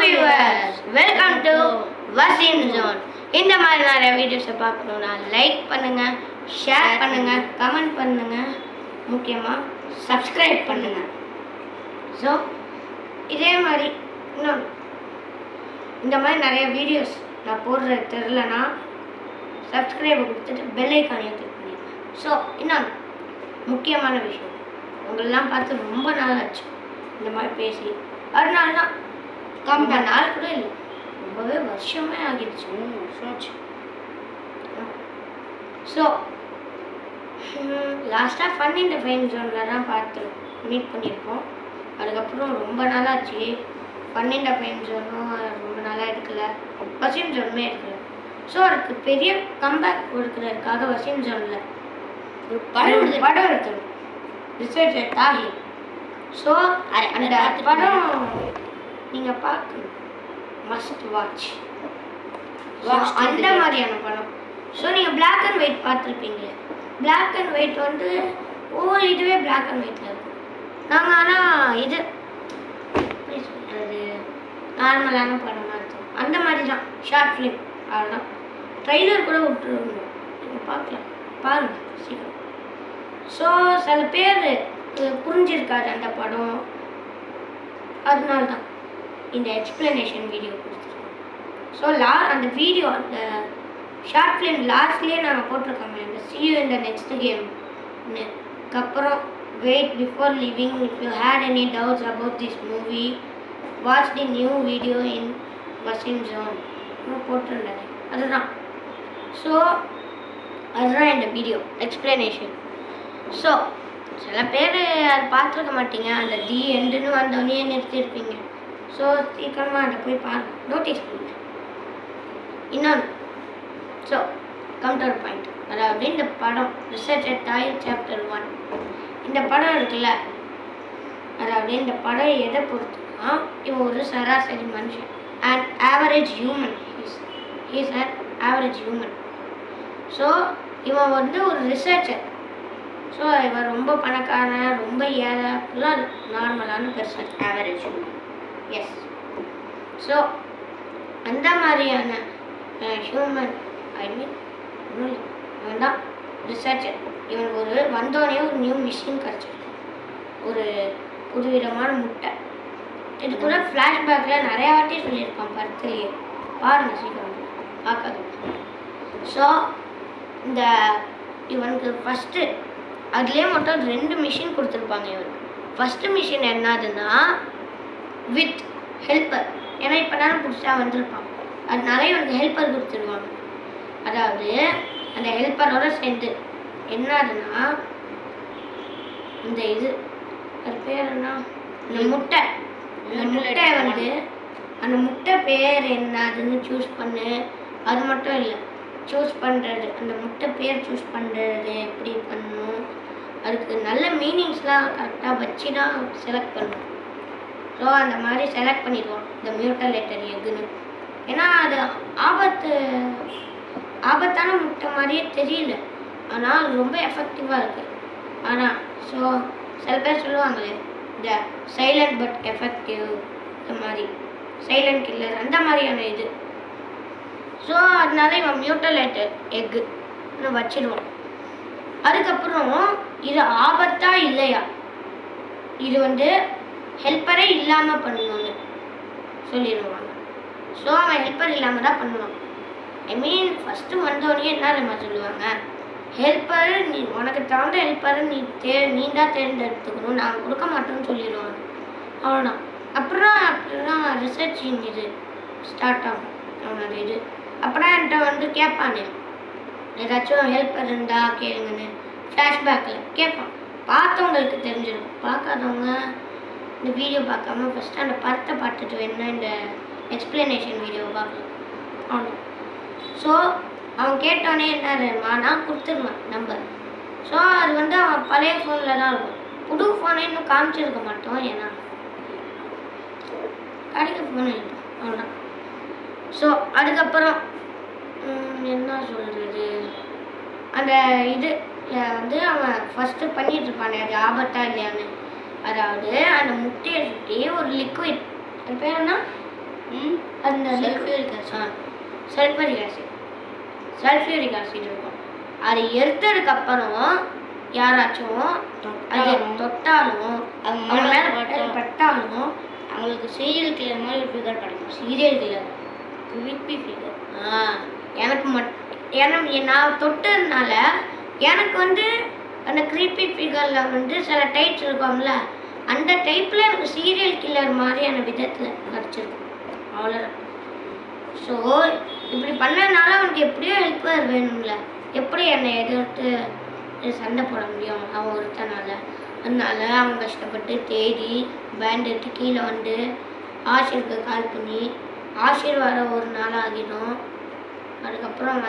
viewers, welcome to Vasim Zone. இந்த மாதிரி நிறைய வீடியோஸை பார்க்கணுன்னா லைக் பண்ணுங்க, ஷேர் பண்ணுங்க, கமெண்ட் பண்ணுங்க, முக்கியமாக சப்ஸ்கிரைப் பண்ணுங்க. ஸோ இதே மாதிரி இன்னும் இந்த மாதிரி நிறைய வீடியோஸ் நான் போடுறது தெரிலனா சப்ஸ்கிரைபை கொடுத்துட்டு பெல் ஐக்கானையும் கிளிக் பண்ணிடுங்க. ஸோ இன்னொன்று முக்கியமான விஷயம், உங்களெல்லாம் பார்த்து ரொம்ப நாளாச்சு இந்த மாதிரி பேசி. அதனால தான் ரொம்ப நாள் கூட இல்லை, ரொம்பவே வருஷமே ஆகிடுச்சு, 3 வருஷம் ஆச்சு. ஸோ லாஸ்ட்டாக ஃபன் இன் த ஃபேம் ஜோனில் தான் பார்த்து மீட் பண்ணியிருக்கோம். அதுக்கப்புறம் ரொம்ப நாளாச்சு, ஃபன் இன் த ஃபேம் ஜோனும் ரொம்ப நாளாக எடுக்கல, வசிம் ஜோனுமே எடுக்கல. ஸோ அதுக்கு பெரிய கம்பேக் கொடுக்குறதுக்காக வசிம் ஜோனில் ஒரு படம் எடுத்துடும், ரிசர்ச் தாகி. ஸோ அந்த படம் நீங்கள் பார்க்கணும், மஸ்ட் வாட்ச். அந்த மாதிரியான படம். ஸோ நீங்கள் பிளாக் அண்ட் ஒயிட் பார்த்துருப்பீங்களே, பிளாக் அண்ட் ஒயிட் வந்து இதுவே பிளாக் அண்ட் ஒயிட்டில் இருக்கும். நாங்கள் ஆனால் இது எப்படி சொல்கிறது, நார்மலான படமாக இருக்கும். அந்த மாதிரி தான் ஷார்ட் ஃபிலிம், அவ்வளோதான். ட்ரெய்லர் கூட விட்டுருந்தோம், நீங்கள் பார்க்கலாம், பாருங்கள் சீக்கிரம். ஸோ சில பேர் புரிஞ்சிருக்காது அந்த படம், அதனால தான் இந்த எக்ஸ்பிளனேஷன் வீடியோ கொடுத்துருக்கோம். ஸோ அந்த வீடியோ அந்த ஷார்ட் ஃபிலிம் லாஸ்ட்லேயே நாங்கள் போட்டிருக்கோங்க, இந்த see you in the next game. அதுக்கப்புறம் wait before leaving, if you had any doubts about this movie, watch the new video in Vasim Zone போட்டிருந்தாரு. அதுதான். ஸோ அதுதான் இந்த வீடியோ எக்ஸ்பிளனேஷன். ஸோ சில பேர் அதை பார்த்துருக்க மாட்டீங்க, அந்த தி எண்டுன்னு வந்தோடனே நிறுத்தியிருப்பீங்க. ஸோ சீக்கிரமாக அதை போய் பாருங்க, நோட்டீஸ் பண்ணுங்க. இன்னொன்று, ஸோ கம் டு பாயிண்ட், அதாவது இந்த படம் ரிசர்ச் தாய் சாப்டர் 1 இந்த படம் இருக்குல்ல, அதாவது இந்த படம் எதை பொறுத்துனா, இவன் ஒரு சராசரி மனுஷன், and average human, he's an average human. So இவன் வந்து ஒரு ரிசர்ச்சர். ஸோ இவன் ரொம்ப பணக்காரன், ரொம்ப ஏழை, ஃபுல்லாக நார்மலான person, average human. Yes. So அந்த மாதிரியான ஹியூமன், ஐ மீன் இவன் தான் ரிசர்ச்சர். இவனுக்கு ஒரு வந்தோடனே ஒரு நியூ மிஷின் கிடச்சிருக்கு, ஒரு புதுவிதமான முட்டை. இது கூட ஃப்ளாஷ்பேக்கில் நிறையா வாட்டி சொல்லியிருப்பான் படத்துலேயே, பாருங்கள் சீக்கிரம் பார்க்காது. ஸோ இந்த இவனுக்கு ஃபஸ்ட்டு அதுலேயே மட்டும் 2 மிஷின் கொடுத்துருப்பாங்க இவனுக்கு. ஃபஸ்ட்டு மிஷின் என்னதுன்னா வித் ஹெல்ப்பர், ஏன்னா இப்போ தானே புதுசாக வந்திருப்பான், அதனால இவனுக்கு ஹெல்ப்பர் கொடுத்துருவாங்க. அதாவது அந்த ஹெல்ப்பரோட சேர்ந்து என்னதுன்னா இந்த அது பேர் என்ன, இந்த முட்டை. இந்த முட்டை வந்து அந்த முட்டை பேர் என்னதுன்னு சூஸ் பண்ணு. அது மட்டும் இல்லை, சூஸ் பண்ணுறது, அந்த முட்டை பேர் சூஸ் பண்ணுறது எப்படி பண்ணணும், அதுக்கு நல்ல மீனிங்ஸ்லாம் கரெக்டாக வச்சு தான் செலக்ட் பண்ணணும். ஸோ அந்த மாதிரி செலக்ட் பண்ணிடுவோம் இந்த மியூட்டலேட்டர் எக்குன்னு. ஏன்னா அது ஆபத்தான முட்டை மாதிரியே தெரியல, ஆனால் அது ரொம்ப எஃபெக்டிவாக இருக்குது. ஆனால் ஸோ சில பேர் சொல்லுவாங்களே இந்த சைலண்ட் பட் எஃபெக்டிவ், இந்த மாதிரி சைலண்ட் கில்லர், அந்த மாதிரியான இது. ஸோ அதனால இவன் மியூட்டலேட்டர் எக்குன்னு வச்சிடுவான். அதுக்கப்புறம் இது ஆபத்தா இல்லையா, இது வந்து ஹெல்ப்பரே இல்லாமல் பண்ணணும்னு சொல்லிடுவாங்க. ஸோ அவன் ஹெல்ப்பர் இல்லாமல் தான் பண்ணுவான். ஐ மீன் ஃபஸ்ட்டு வந்தோடனே என்ன நம்ம சொல்லுவாங்க, ஹெல்ப்பர் நீ உனக்கு தகுந்த ஹெல்ப்பரை நீ தான் தேர்ந்தெடுத்துக்கணும், நாங்கள் கொடுக்க மாட்டோம்னு சொல்லிடுவாங்க. அவ்வளோதான். அப்புறம் ரிசர்ச்சிங் இது ஸ்டார்ட் ஆகும் அவனோட இது. அப்புறம் என்கிட்ட வந்து கேட்பானே, ஏதாச்சும் ஹெல்ப்பர் இருந்தால் கேளுங்கன்னு ஃப்ளாஷ்பேக்கில் கேட்பான். பார்த்தவங்களுக்கு தெரிஞ்சிருக்கும், பார்க்காதவங்க இந்த வீடியோ பார்க்காம ஃபஸ்ட்டு அந்த படத்தை பார்த்துட்டு வேணுன்னா இந்த எக்ஸ்பிளனேஷன் வீடியோவை பார்க்கலாம். அவ்வளோ. ஸோ அவன் கேட்டோடனே என்ன நான் கொடுத்துருவேன் நம்பர். ஸோ அது வந்து அவன் பழைய ஃபோனில் தான் இருக்கும், புது ஃபோனை இன்னும் காமிச்சிருக்க மாட்டோம், ஏன்னா கடைக்கு ஃபோன் இருக்கும். அவ்வளோதான். ஸோ அதுக்கப்புறம் என்ன சொல்கிறது, அந்த இதில் வந்து அவன் ஃபஸ்ட்டு பண்ணிகிட்டு இருப்பானே அது ஆபத்தா இல்லையான்னு. அதாவது அந்த முட்டையை சுற்றி ஒரு லிக்விட், அது பேர் என்ன, அந்த சல்ஃபரிக் ஆசிட் இருக்கும். அது எடுத்ததுக்கப்புறம் யாராச்சும் அது தொட்டாலும் அவங்க மேலே பட்டாலும் அவங்களுக்கு சீரியல் கில்லர் மாதிரி ஒரு ஃபிகர் கிடைக்கும். Serial killer creepy figure. எனக்கு ஏன்னா நான் தொட்டதுனால எனக்கு அந்த கிரிப்பி ஃபிகரில் சில டைப்ஸ் இருக்கும்ல, அந்த டைப்பில் எனக்கு சீரியல் கில்லர் மாதிரியான விதத்தில் கிடச்சிருக்கு. அவ்வளோதான். ஸோ இப்படி பண்ணதுனால அவனுக்கு எப்படியோ ஹெல்ப்பர் வேணும்ல, எப்படி என்னை எதிர்த்து சண்டை போட முடியும் அவன் ஒருத்தனால. அதனால அவன் கஷ்டப்பட்டு தேடி பேண்ட் எடுத்து கீழே ஆஷிருக்கு கால் பண்ணி ஆஷிர் வர ஒரு நாள் ஆகிடும். அதுக்கப்புறம்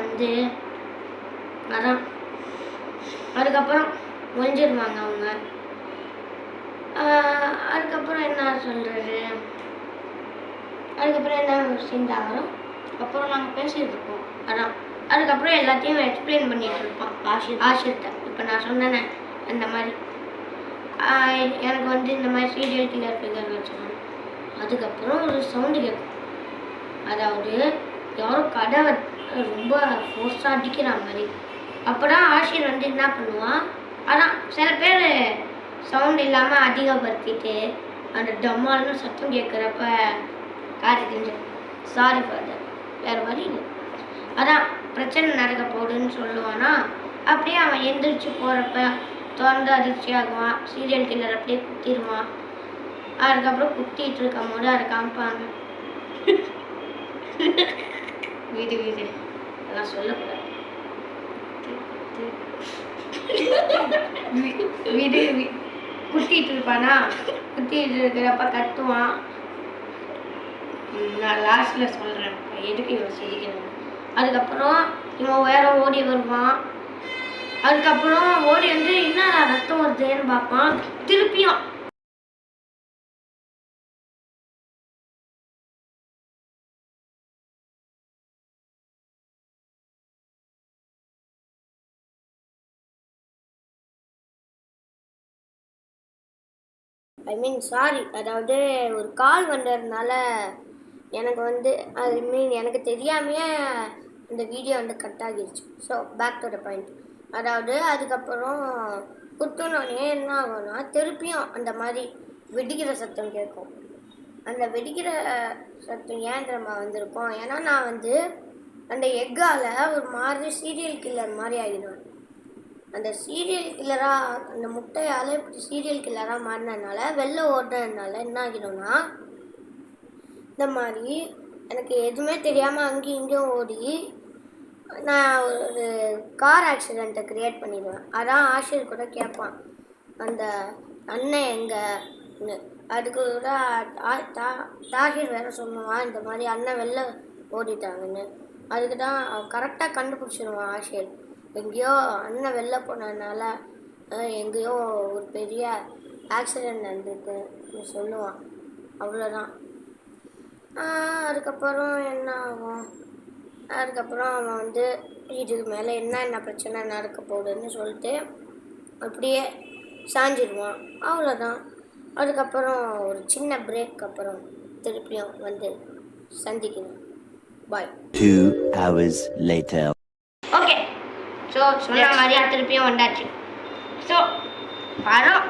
அதான் அதுக்கப்புறம் ஒழிஞ்சிருவாங்க அவங்க. அதுக்கப்புறம் என்ன சொல்கிறது, அதுக்கப்புறம் என்ன சிந்தாகரும் அப்புறம் நாங்கள் பேசிகிட்டு இருப்போம். அதான் அதுக்கப்புறம் எல்லாத்தையும் எக்ஸ்பிளைன் பண்ணிகிட்டு இருப்போம் ஆஷிர்கிட்ட. இப்போ நான் சொன்னேனே அந்த மாதிரி எனக்கு இந்த மாதிரி சீரியல் கில்லர் ஃபிகர் வச்சுக்கணும். அதுக்கப்புறம் ஒரு சவுண்டு கேட்கும், அதாவது யாரோ கதவை ரொம்ப ஃபோர்ஸாக அடிக்கிற மாதிரி. அப்போ தான் ஆஷிர் என்ன பண்ணுவான், அதான் சில பேர் சவுண்ட் இல்லாமல் அதிகப்படுத்திட்டு அந்த டம்மால்னு சத்தம் கேட்குறப்ப காது தெரிஞ்சிடும். சாரி ஃபாதர், வேறு வழி இல்லை, அதான் பிரச்சனை நடக்க போகுதுன்னு சொல்லுவானா. அப்படியே அவன் எந்திரிச்சு போகிறப்ப தொடர்ந்து அதிர்ச்சி ஆகுவான். சீரியல் கில்லர் அப்படியே குத்திடுவான். அதுக்கப்புறம் குத்திட்டு இருக்கும் போது அதை காமிப்பாங்க. வீடு அதெல்லாம் சொல்லக்கூடாது. வீடு குத்திட்டு இருப்பானா, குத்திட்டு இருக்கிறப்ப கத்துவான். நான் லாஸ்ட்டில் சொல்கிறேன் எதுக்கு இவன் சிரிக்கணும். அதுக்கப்புறம் இவன் வேற ஓடி வருவான். அதுக்கப்புறம் ஓடி என்ன ரத்தம் வருதுன்னு பார்ப்பான். திருப்பியும் சாரி, அதாவது ஒரு கால் வந்ததுனால எனக்கு எனக்கு தெரியாமையே இந்த வீடியோ கட் ஆகிடுச்சு. So back to the point. அதாவது அதுக்கப்புறம் குத்துனோடனே என்ன ஆகும்னா திருப்பியும் அந்த மாதிரி வெடிக்கிற சத்தம் கேட்கும். அந்த வெடிக்கிற சத்தம் ஏன் தெரியுமா வந்திருக்கும், ஏன்னா நான் அந்த எக்கால் ஒரு மாதிரி சீரியல் கில்லர் மாதிரி ஆகிடும். அந்த சீரியல் கில்லராக அந்த முட்டையால் இப்படி சீரியல் கில்லராக மாறினதுனால வெளில ஓடுறதுனால என்ன ஆகிடும்னா, இந்த மாதிரி எனக்கு எதுவுமே தெரியாமல் அங்கேயும் இங்கேயும் ஓடி நான் ஒரு கார் ஆக்சிடெண்ட்டை க்ரியேட் பண்ணிடுவேன். அதான் ஆஷிர் கூட கேட்பான், அந்த அண்ணன் எங்கன்னு. அதுக்கு கூட தாகிர் வேறு சொல்லுவான், இந்த மாதிரி அண்ணன் வெளில ஓடிட்டாங்கன்னு. அதுக்கு தான் அவன் கரெக்டாக கண்டுபிடிச்சிடுவான் ஆஷிர். எங்கேயோ அண்ணன் வெளில போனதுனால எங்கேயோ ஒரு பெரிய ஆக்சிடெண்ட் நடந்துருக்குன்னு சொல்லுவான். அவ்வளோதான். அதுக்கப்புறம் என்ன ஆகும், அதுக்கப்புறம் அவன் இதுக்கு மேலே என்ன பிரச்சனை நடக்க போகுதுன்னு சொல்லிட்டு அப்படியே சாஞ்சிடுவான். அவ்வளோதான். அதுக்கப்புறம் ஒரு சின்ன பிரேக் அப்புறம் திருப்பியும் சந்திக்கணும். பாய். 2 hours later. ஓகே, ஸோ சொன்ன மாதிரியா திருப்பியும் வந்தாச்சு. ஸோ படம்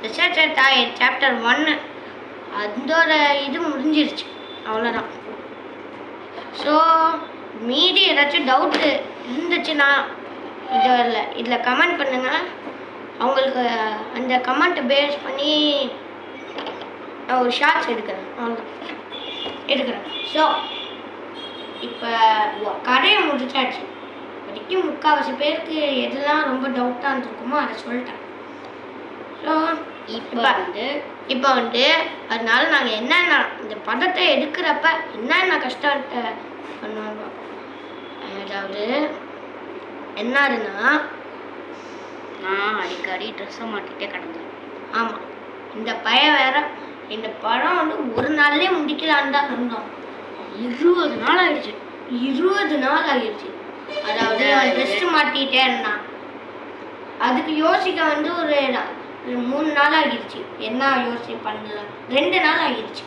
ரிசர்ச் சாப்டர் 1 அதோட இது முடிஞ்சிருச்சு. அவ்வளோதான். ஸோ மீதி ஏதாச்சும் டவுட்டு இருந்துச்சுன்னா இதில் கமெண்ட் பண்ணுங்கள். அவங்களுக்கு அந்த கமெண்ட்டை பேஸ் பண்ணி நான் ஒரு ஷார்ட்ஸ் எடுக்கிறேன். ஸோ இப்போ கதையை முடிச்சாச்சு. வரைக்கும் முக்கால்வாசி பேருக்கு எதெல்லாம் ரொம்ப டவுட்டாக இருந்திருக்குமோ அதை சொல்லிட்டேன். ஸோ இப்போ அதனால நாங்கள் என்னென்ன இந்த படத்தை எடுக்கிறப்ப என்னென்ன கஷ்டத்தை பண்ணுவாங்க. அதாவது என்னதுன்னா, நான் அடிக்கடி ட்ரெஸ்ஸை மாட்டிகிட்டே கிடந்தேன். ஆமாம், இந்த பையன் வேற இந்த படம் ஒரு நாள்லேயே முடிக்கலான்னு தான் இருந்தோம். 20 நாள் ஆகிடுச்சு. 20 நாள் ஆகிடுச்சு. அதாவது ட்ரெஸ்ஸு மாட்டிகிட்டே இருந்தான். அதுக்கு யோசிக்க ஒரு 3 நாள் ஆகிடுச்சு. என்ன யோசி பண்ணல, 2 நாள் ஆகிடுச்சு.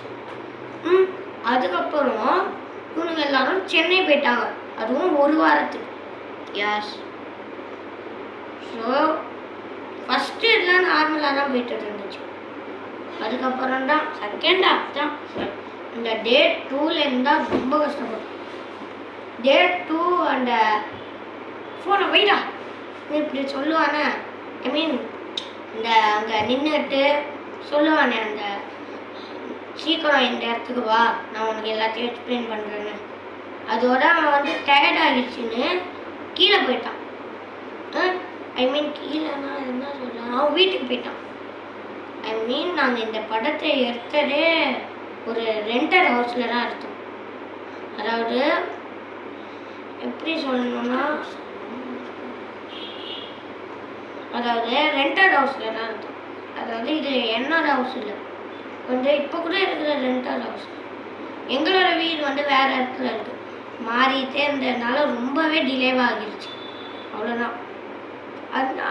அதுக்கப்புறம் இவனுங்க எல்லாரும் சென்னை போயிட்டாங்க, அதுவும் ஒரு வாரத்துக்கு. யாஸ். ஸோ ஃபஸ்ட்டு எல்லாம் நார்மலாக தான் போயிட்டு இருந்துச்சு. அதுக்கப்புறம் தான் செகண்ட் ஹாஃப் தான் இந்த டே 2லேருந்து தான் ரொம்ப கஷ்டப்படும். டே 2 அந்த ஃபோனை வைடா இப்படி சொல்லுவானே, ஐ மீன் இந்த அங்கே நின்றுட்டு சொல்லுவானே அந்த சீக்கிரம் இந்த இடத்துக்கு வா, நான் உனக்கு எல்லாத்தையும் எக்ஸ்பிளைன் பண்ணுறேன்னு. அதோட அவன் வந்து டயர்ட் ஆகிடுச்சின்னு கீழே போயிட்டான். ஐ மீன் கீழேனா என்ன சொல்கிறான், அவன் வீட்டுக்கு போயிட்டான். ஐ மீன் நாங்கள் இந்த படத்தை எடுத்ததே ஒரு ரெண்டட் ஹவுஸில் தான் எடுத்தோம். அதாவது எப்படி சொல்லணும்னா, அதாவது ரெண்டட் ஹவுஸில் தான் எடுத்தோம். அதாவது இது என்னோட ஹவுஸ் இல்லை, கொஞ்சம் இப்போ கூட இருக்கிற ரெண்டட் ஹவுஸ். எங்களோட வீடு வந்து வேறு இடத்துல இருக்குது, மாறிட்டே இருந்ததுனால ரொம்பவே டிலேவாக ஆகிடுச்சு. அவ்வளோதான்.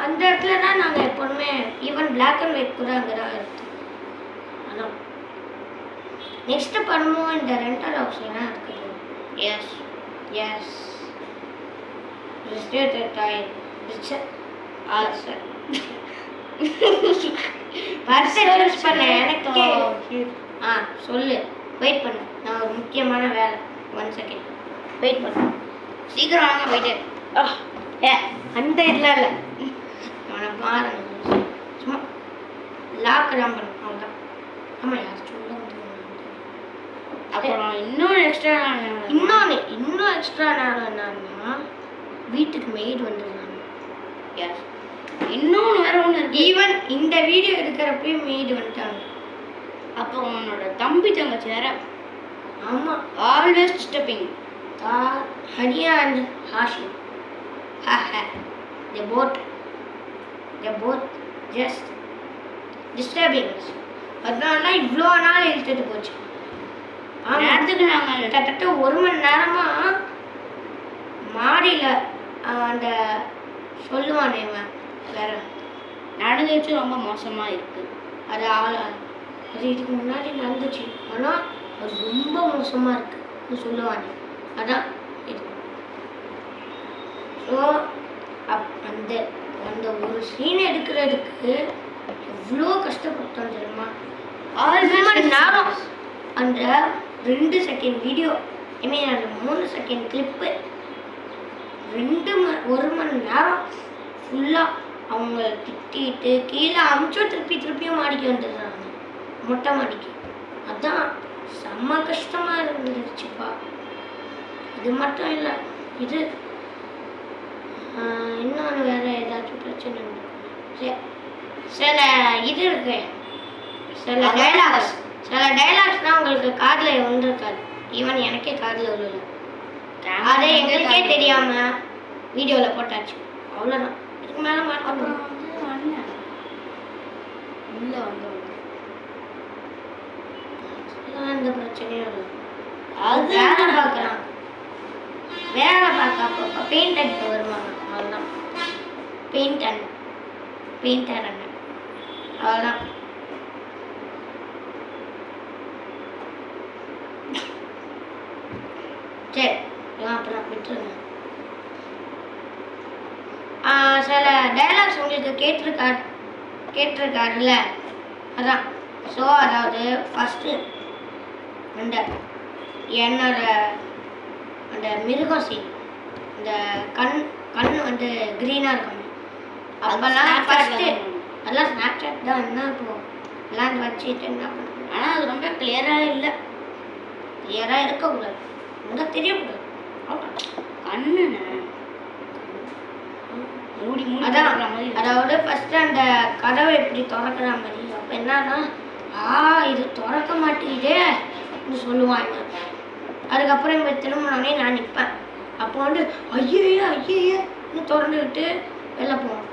அந்த இடத்துல தான் நாங்கள் எப்போதுமே ஈவன் பிளாக் அண்ட் ஒயிட் கூட அங்கே தான் எடுத்தோம். அதான் நெக்ஸ்ட்டு படமும் இந்த ரெண்டட் ஹவுஸில் தான் இருக்குது. எஸ் எஸ் எனக்கே சொல்லு, வெயிட் பண்ணு, நான் ஒரு முக்கியமான வேலை. 1 செகண்ட் வெயிட் பண்ணு, சீக்கிரம் வாங்க போயிட்டு. அந்த இதெல்லாம் இல்லை, அவனை பாருங்க, சும்மா லாக் தான் பண்ணு, அவ்வளோதான். ஆமாம், யார் சொல்ல அப்புறம் இன்னும் எக்ஸ்ட்ரா நேரம் என்னன்னா, வீட்டுக்கு மெய்டு வந்துடுறாங்க. எஸ். இன்னொன்று வேற ஒன்று இருக்கு. ஈவன் இந்த வீடியோ எடுக்கிறப்பயும் மெய்டு வந்துட்டாங்க. அப்போ உன்னோட தம்பி தங்கச்சி வேற. ஆமாம், always disturbing. Hariya and Hashi, they both just disturbing us. அதனால இவ்வளோ நாள் இழுத்துட்டு போச்சு. நேரத்துக்கு நாங்கள் கிட்டத்தட்ட 1 மணி நேரமாக மாடியில் அந்த சொல்லுவானே வேற நடந்துச்சு, ரொம்ப மோசமாக இருக்குது. அது அது இதுக்கு முன்னாடி நடந்துச்சு, ஆனால் அது ரொம்ப மோசமாக இருக்குது சொல்லுவானே, அதான் இது. ஸோ அந்த அந்த ஒரு சீன் எடுக்கிறதுக்கு எவ்வளோ கஷ்டப்பட்டோம் தெரியுமா? 6 மணி நேரம் அந்த 2 செகண்ட் வீடியோ, ஐ மீன் அந்த 3 செகண்ட் கிளிப்பு, 1 மணி நேரம் ஃபுல்லாக அவங்க திட்டிட்டு கீழே அமுச்சோ திருப்பியும் மாடிக்கு வந்துடுறாங்க, மொட்டை மாடிக்கு. அதான் செம்ம கஷ்டமாக இருந்துச்சுப்பா. இது மட்டும் இல்லை, இது இன்னொன்று வேறு ஏதாச்சும் பிரச்சனை இருக்கு. சில இது இருக்கு, சில டைலாக்ஸ்னால் உங்களுக்கு காதில் வந்துருக்காது. ஈவன் எனக்கே காதில் விழுல, அதை எங்களுக்கே தெரியாமல் வீடியோவில் போட்டாச்சு. அவ்வளோதான், இதுக்கு மேலே மாட்டோம். உள்ளே வந்து எந்த பிரச்சனையும் இல்லை. அது வேலை பார்க்க அப்போ பெயிண்ட் அடிக்க வருவாங்க, அவ்வளோதான். பெயிண்டர் அண்ணன், அவ்வளோதான். சரி, அப்புறம் விட்டுருங்க. சில டைலாக்ஸ் உங்களுக்கு கேட்டிருக்காருல்ல, அதான். ஸோ அதாவது ஃபஸ்ட்டு அந்த என்னோட அந்த மிருகம் சீன், இந்த கண் வந்து க்ரீனாக இருக்கும், அப்போல்லாம் ஃபஸ்ட்டு அதெல்லாம் ஸ்னாப்சாட் தான். என்ன இப்போ எல்லாம் வச்சுட்டு என்ன பண்ணுறேன், ஆனால் அது ரொம்ப கிளியராக இல்லை. கிளியராக இருக்கக்கூடாது, ரொம்ப தெரியக்கூடாது. கண்ணு மூடி அதான். அதாவது ஃபஸ்ட்டு அந்த கதவை எப்படி திறக்கிற மாதிரி, அப்போ என்னன்னா இது திறக்க மாட்டேங்குது சொல்லுவாங்க. அதுக்கப்புறம் இங்கே திரும்பினோடனே நான் நிற்பேன். அப்போ வந்து ஐயே திறந்துக்கிட்டு வெளில போவோம்.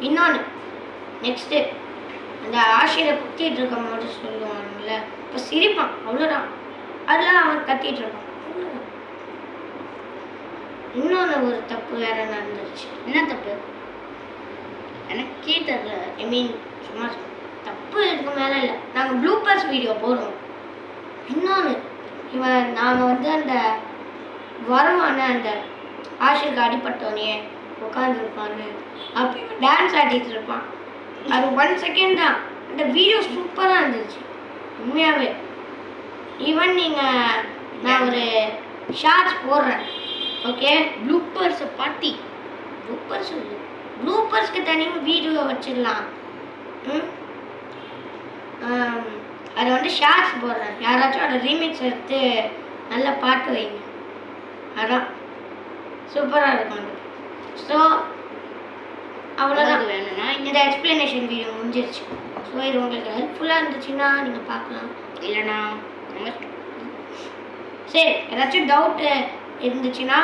இன்னொன்று நெக்ஸ்ட்டு அந்த ஆஷியில் குத்திட்டு இருக்க மாதிரி சொல்லுவாங்கல்ல, இப்போ சிரிப்பான், அவ்வளோதான். அதெல்லாம் அவன் கத்திட்டு இருப்பான். இன்னொன்று ஒரு தப்பு வேற நடந்துருச்சு. என்ன தப்பு? எனக்கே தெரியல. ஐ மீன் சும்மா தப்பு இதுக்கு மேலே இல்லை. நாங்கள் ப்ளூபர்ஸ் வீடியோ போடுவோம், இன்னொன்று இவன் நாங்கள் வந்து அந்த வருவான அந்த ஆஷுக்கு அடிப்பட்டோன்னே உட்காந்துருப்பான்னு அப்போ இவன் டான்ஸ் ஆடிட்டு இருப்பான். அது 1 செகண்ட் தான். அந்த வீடியோ சூப்பராக இருந்துச்சு உண்மையாகவே. ஈவன் நீங்கள் நான் ஒரு ஷார்ட்ஸ் போடுறேன். ஓகே, ப்ளூப்பர்ஸை பார்ட்டி ப்ளூப்பர்ஸ் இல்லை, ப்ளூப்பர்ஸ்க்கு தனியாக வீடியோ வச்சிடலாம். அதை வந்து ஷார்ட்ஸ் போடுறேன். யாராச்சும் அதை ரீமிக்ஸ் எடுத்து நல்ல பாட்டு வைங்க. அதான் சூப்பராக இருக்கும் அது. ஸோ அவ்வளோதான் வேணும்னா இந்த எக்ஸ்பிளனேஷன் வீடியோ முடிஞ்சிருச்சு. ஸோ இது உங்களுக்கு ஹெல்ப்ஃபுல்லாக இருந்துச்சுன்னா நீங்கள் பார்க்கலாம். இல்லைனா சரி, ஏதாச்சும் டவுட்டு இருந்துச்சுன்னா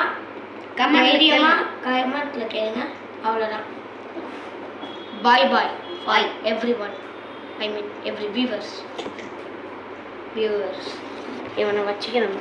கமெண்ட்டில் கேளுங்க. அவ்வளோதான். பாய் பாய் பாய் எவ்ரி ஒன். ஐ மீன் எவ்ரி வியூவர்ஸ். இவனை வச்சுக்கிறேன்.